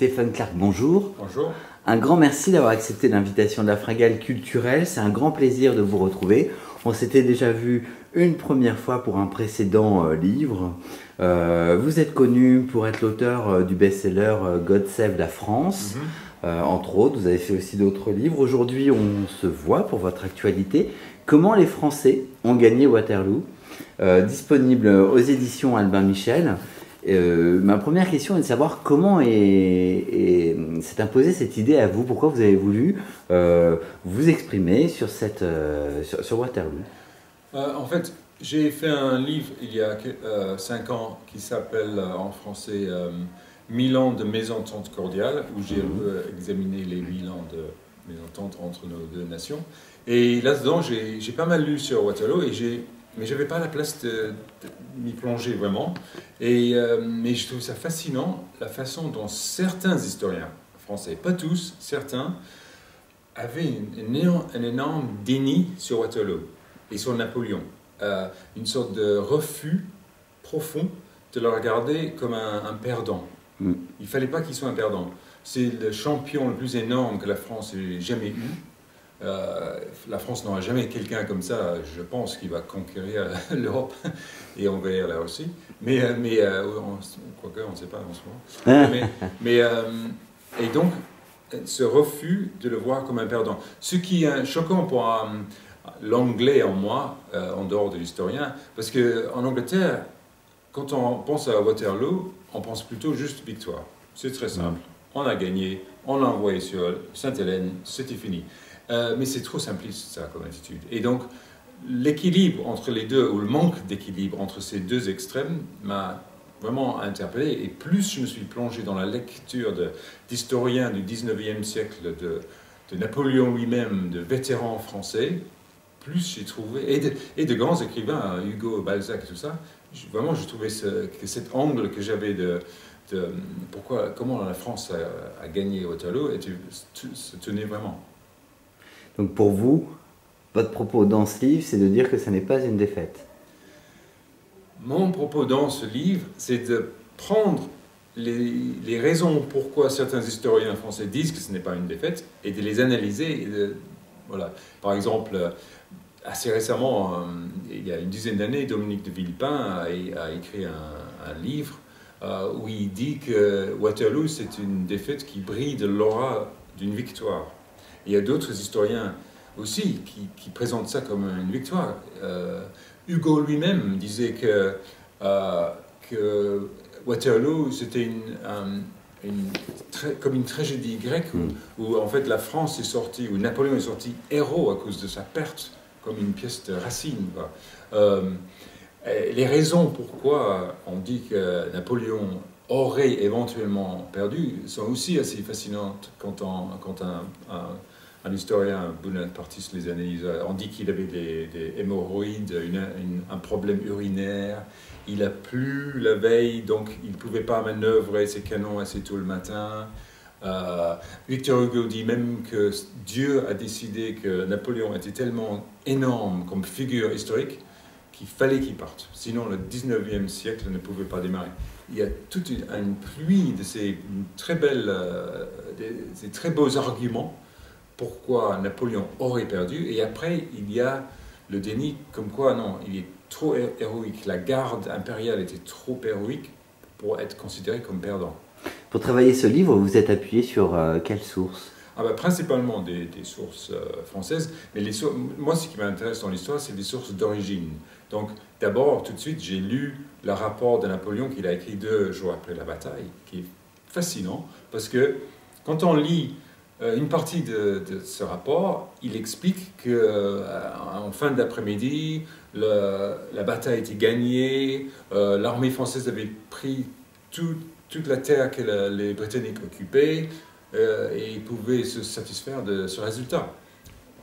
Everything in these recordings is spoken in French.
Stéphane Clark, bonjour. Bonjour. Un grand merci d'avoir accepté l'invitation de la Fringale culturelle. C'est un grand plaisir de vous retrouver. On s'était déjà vu une première fois pour un précédent livre. Vous êtes connu pour être l'auteur du best-seller God Save la France. Entre autres, vous avez fait aussi d'autres livres. Aujourd'hui, on se voit pour votre actualité. Comment les Français ont gagné Waterloo, disponible aux éditions Albin Michel. Ma première question est de savoir comment s'est imposée cette idée à vous. Pourquoi vous avez voulu vous exprimer sur Waterloo? En fait, j'ai fait un livre il y a 5 ans qui s'appelle en français 1000 ans de mésentente cordiale, où j'ai examiné les 1000 ans de mésentente entre nos deux nations. Et là-dedans, j'ai pas mal lu sur Waterloo, mais je n'avais pas la place de m'y plonger vraiment. Mais je trouve ça fascinant, la façon dont certains historiens français, pas tous, certains, avaient un énorme déni sur Waterloo et sur Napoléon. Une sorte de refus profond de le regarder comme un perdant. Il ne fallait pas qu'il soit un perdant. C'est le champion le plus énorme que la France ait jamais eu. La France n'aura jamais quelqu'un comme ça, je pense, qui va conquérir l'Europe et envers la Russie. Mais on ne sait pas en ce moment. Et donc, ce refus de le voir comme un perdant. Ce qui est choquant pour l'anglais en moi, en dehors de l'historien, parce qu'en Angleterre, quand on pense à Waterloo, on pense plutôt juste victoire. C'est très simple. On a gagné, on l'a envoyé sur Sainte-Hélène, c'était fini. Mais c'est trop simpliste, ça, comme attitude. Et donc, l'équilibre entre les deux, ou le manque d'équilibre entre ces deux extrêmes, m'a vraiment interpellé. Et plus je me suis plongé dans la lecture d'historiens du 19e siècle, de Napoléon lui-même, de vétérans français, plus j'ai trouvé, et de grands écrivains, Hugo, Balzac et tout ça, vraiment je trouvais que cet angle que j'avais comment la France a gagné Waterloo se tenait vraiment. Donc pour vous, votre propos dans ce livre, c'est de dire que ce n'est pas une défaite. Mon propos dans ce livre, c'est de prendre les raisons pourquoi certains historiens français disent que ce n'est pas une défaite et de les analyser. Voilà. Par exemple, assez récemment, il y a une dizaine d'années, Dominique de Villepin a écrit un livre où il dit que Waterloo, c'est une défaite qui brille de l'aura d'une victoire. Il y a d'autres historiens aussi qui présentent ça comme une victoire. Hugo lui-même disait que Waterloo, c'était comme une tragédie grecque où en fait la France est sortie, où Napoléon est sorti héros à cause de sa perte, comme une pièce de Racine. Les raisons pourquoi on dit que Napoléon aurait éventuellement perdu sont aussi assez fascinantes quand un historien bonapartiste les analyse. On dit qu'il avait des hémorroïdes, un problème urinaire, il a plu la veille, donc il ne pouvait pas manœuvrer ses canons assez tôt le matin. Victor Hugo dit même que Dieu a décidé que Napoléon était tellement énorme comme figure historique qu'il fallait qu'il parte. Sinon, le 19e siècle ne pouvait pas démarrer. Il y a toute une pluie de ces très beaux arguments pourquoi Napoléon aurait perdu. Et après, il y a le déni comme quoi, non, il est trop héroïque. La garde impériale était trop héroïque pour être considérée comme perdant. Pour travailler ce livre, vous êtes appuyé sur quelles sources? Principalement des sources françaises, mais moi ce qui m'intéresse dans l'histoire, c'est des sources d'origine. Donc d'abord, tout de suite, j'ai lu le rapport de Napoléon qu'il a écrit 2 jours après la bataille, qui est fascinant, parce que quand on lit une partie de ce rapport, il explique qu'en fin d'après-midi, la bataille était gagnée, l'armée française avait pris toute la terre que les Britanniques occupaient, et ils pouvaient se satisfaire de ce résultat.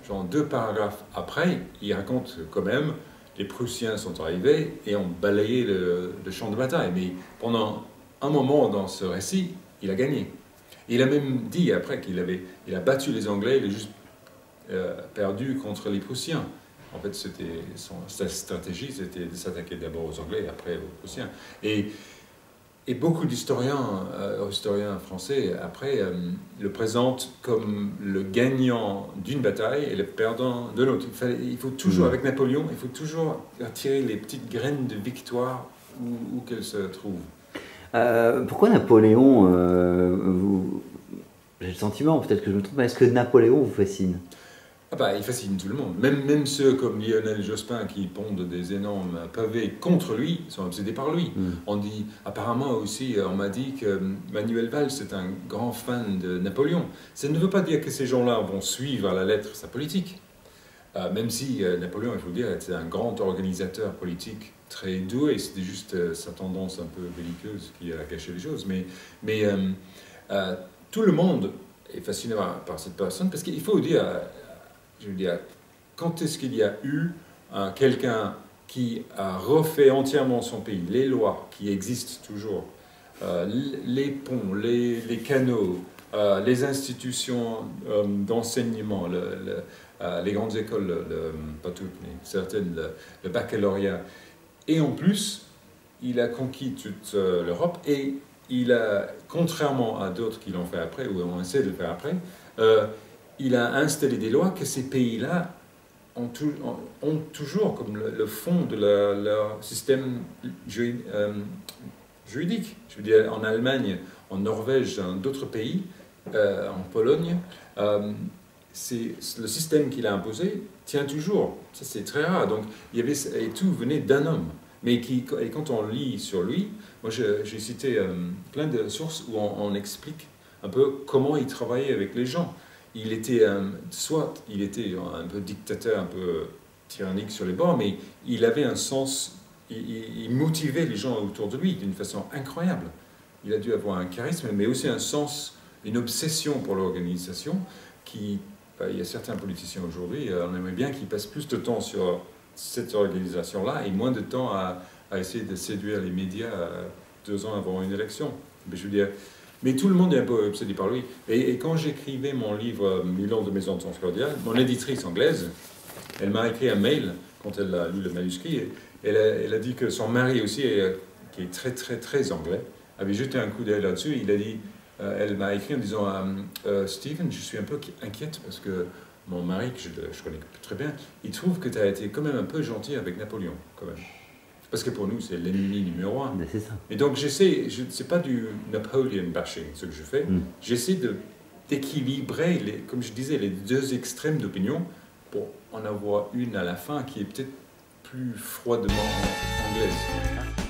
Genre 2 paragraphes après, il raconte quand même les Prussiens sont arrivés et ont balayé le champ de bataille. Mais pendant un moment dans ce récit, il a gagné. Il a même dit après qu'il a battu les Anglais, il a juste perdu contre les Prussiens. En fait, sa stratégie, c'était de s'attaquer d'abord aux Anglais et après aux Prussiens. Et Et beaucoup historiens français, après, le présentent comme le gagnant d'une bataille et le perdant de l'autre. Il faut toujours, avec Napoléon, il faut toujours attirer les petites graines de victoire où qu'elles se trouvent. Pourquoi Napoléon, j'ai le sentiment, peut-être que je me trompe, mais est-ce que Napoléon vous fascine? Ah bah, il fascine tout le monde. Même ceux comme Lionel Jospin qui pondent des énormes pavés contre lui sont obsédés par lui. On dit, apparemment aussi, on m'a dit que Manuel Valls est un grand fan de Napoléon. Ça ne veut pas dire que ces gens-là vont suivre à la lettre sa politique. Même si Napoléon, il faut le dire, était un grand organisateur politique très doué. C'était juste sa tendance un peu belliqueuse qui a gâché les choses. Mais tout le monde est fasciné par cette personne parce qu'il faut dire... Je veux dire, quand est-ce qu'il y a eu quelqu'un qui a refait entièrement son pays, les lois qui existent toujours, les ponts, les canaux, les institutions d'enseignement, les grandes écoles, pas toutes, mais certaines, le baccalauréat. Et en plus, il a conquis toute l'Europe et il a, contrairement à d'autres qui l'ont fait après, ou ont essayé de le faire après, il a installé des lois que ces pays-là ont toujours comme le fond de leur système juridique. Je veux dire, en Allemagne, en Norvège, dans d'autres pays, en Pologne, le système qu'il a imposé tient toujours. Ça, c'est très rare. Donc, et tout venait d'un homme. Et quand on lit sur lui, moi j'ai cité plein de sources où on explique un peu comment il travaillait avec les gens. Il était, soit il était un peu dictateur, un peu tyrannique sur les bords, mais il avait un sens, il motivait les gens autour de lui d'une façon incroyable. Il a dû avoir un charisme, mais aussi un sens, une obsession pour l'organisation il y a certains politiciens aujourd'hui, on aimerait bien qu'ils passent plus de temps sur cette organisation-là et moins de temps à essayer de séduire les médias 2 ans avant une élection. Mais je veux dire, mais tout le monde est un peu obsédé par lui. Et quand j'écrivais mon livre « 1000 ans de mésentente cordiale », mon éditrice anglaise, elle m'a écrit un mail quand elle a lu le manuscrit. Et elle a dit que son mari aussi, qui est très très très anglais, avait jeté un coup d'œil là-dessus. Il a dit, elle m'a écrit en disant Stephen, je suis un peu inquiète parce que mon mari, que je connais très bien, il trouve que tu as été quand même un peu gentil avec Napoléon, quand même. Parce que pour nous, c'est l'ennemi numéro 1. C'est ça. Et donc, c'est pas du Napoleon bashing, ce que je fais. J'essaie d'équilibrer, comme je disais, les 2 extrêmes d'opinion pour en avoir une à la fin qui est peut-être plus froidement anglaise.